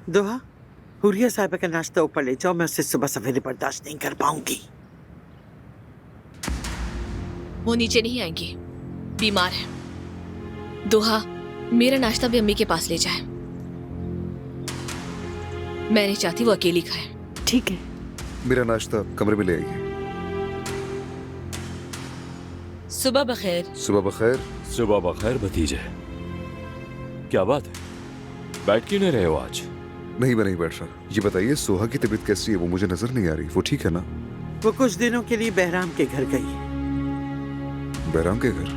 दोहा, हुरिया साहिबा का नाश्ता ऊपर ले जाओ, मैं उसे सुबह सवेरे बर्दाश्त नहीं कर पाऊंगी। वो नीचे नहीं आएंगी, बीमार है। दोहा, मेरा नाश्ता भी अम्मी के पास ले जाए। मैं नहीं चाहती वो अकेली खाए। ठीक है। मेरा नाश्ता कमरे में ले आइए। सुबह बखैर। सुबह बखैर। सुबह बखैर भतीजे। क्या बात है, बैठ क्यों नहीं रहे हो आज? नहीं, मैं नहीं बैठ रहा। ये बताइए सोहा की तबीयत कैसी है? वो मुझे नजर नहीं आ रही। वो ठीक है ना? वो कुछ दिनों के लिए बहराम के घर गई। बहराम के घर?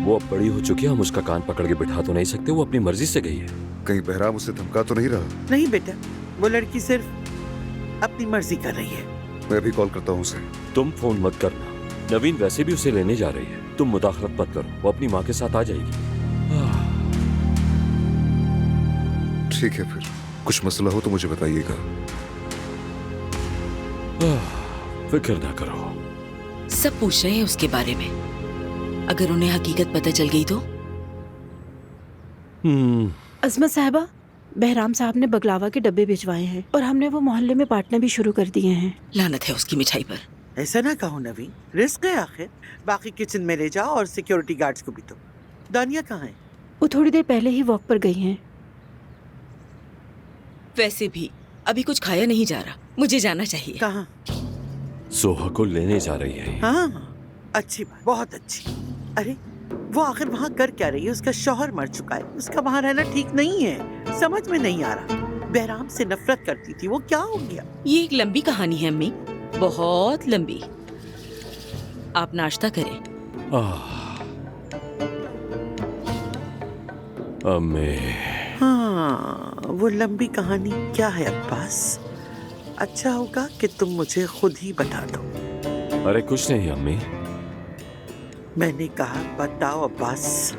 वो अब बड़ी हो चुकी है, हम उसका कान पकड़ के बिठा तो नहीं सकते। वो अपनी मर्जी से गई है। कहीं बहराम उसे धमका तो नहीं रहा? नहीं बेटा, वो लड़की सिर्फ अपनी मर्जी कर रही है। मैं अभी कॉल करता हूँ उसे। तुम फोन मत करना, नवीन वैसे भी उसे लेने जा रही है। तुम मुदाखलत मत करो, वो अपनी माँ के साथ आ जाएगी। ठीक है, फिर कुछ मसला हो तो मुझे बताइएगा। फिक्र ना करो। सब पूछ रहे हैं उसके बारे में, अगर उन्हें हकीकत पता चल गई तो? अजमत साहिबा, बहराम साहब ने बगलावा के डब्बे भिजवाए हैं और हमने वो मोहल्ले में बांटना भी शुरू कर दिए हैं। लानत है उसकी मिठाई पर। ऐसा ना कहो नवीन, रिस्क है आखिर। बाकी किचन में ले जाओ और सिक्योरिटी गार्ड्स को भी दो। दानिया कहाँ है? वो थोड़ी देर पहले ही वॉक पर गई हैं। वैसे भी अभी कुछ खाया नहीं जा रहा, मुझे जाना चाहिए। कहाँ? सोहा को लेने जा रही है। हाँ, अच्छी बात, बहुत अच्छी। अरे वो आखिर वहाँ कर क्या रही है? उसका शौहर मर चुका है, उसका वहाँ रहना ठीक नहीं है। समझ में नहीं आ रहा। बहराम से नफरत करती थी, वो क्या हो गया? ये एक लंबी कहानी है अम्मी, बहुत लंबी। आप नाश्ता करें। अम्मी। हाँ, वो लंबी कहानी क्या है अब्बास? अच्छा होगा कि तुम मुझे खुद ही बता दो। अरे कुछ नहीं अम्मी। मैंने कहा बताओ अब्बास।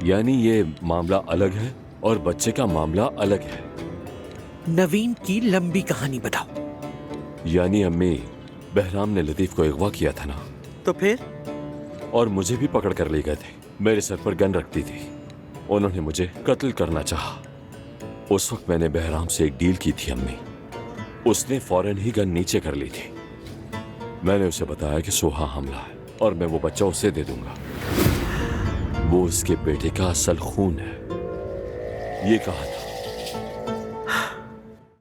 यानी ये मामला अलग है और बच्चे का मामला अलग है। नवीन की लंबी कहानी बताओ। यानी अम्मी, बहराम ने लतीफ को अगवा किया था ना? तो फिर? और मुझे भी पकड़ कर ले गए थे। मेरे सर पर गन रखती थी। उन्होंने मुझे कत्ल करना चाहा। उस वक्त मैंने बहराम से एक डील की थी अम्मी। उसने फौरन ही गन नीचे कर ली थी। मैंने उसे बताया कि सोहा हमला है और मैं वो बच्चा उसे दे दूंगा। वो उसके बेटे का असल खून है, ये कहा था।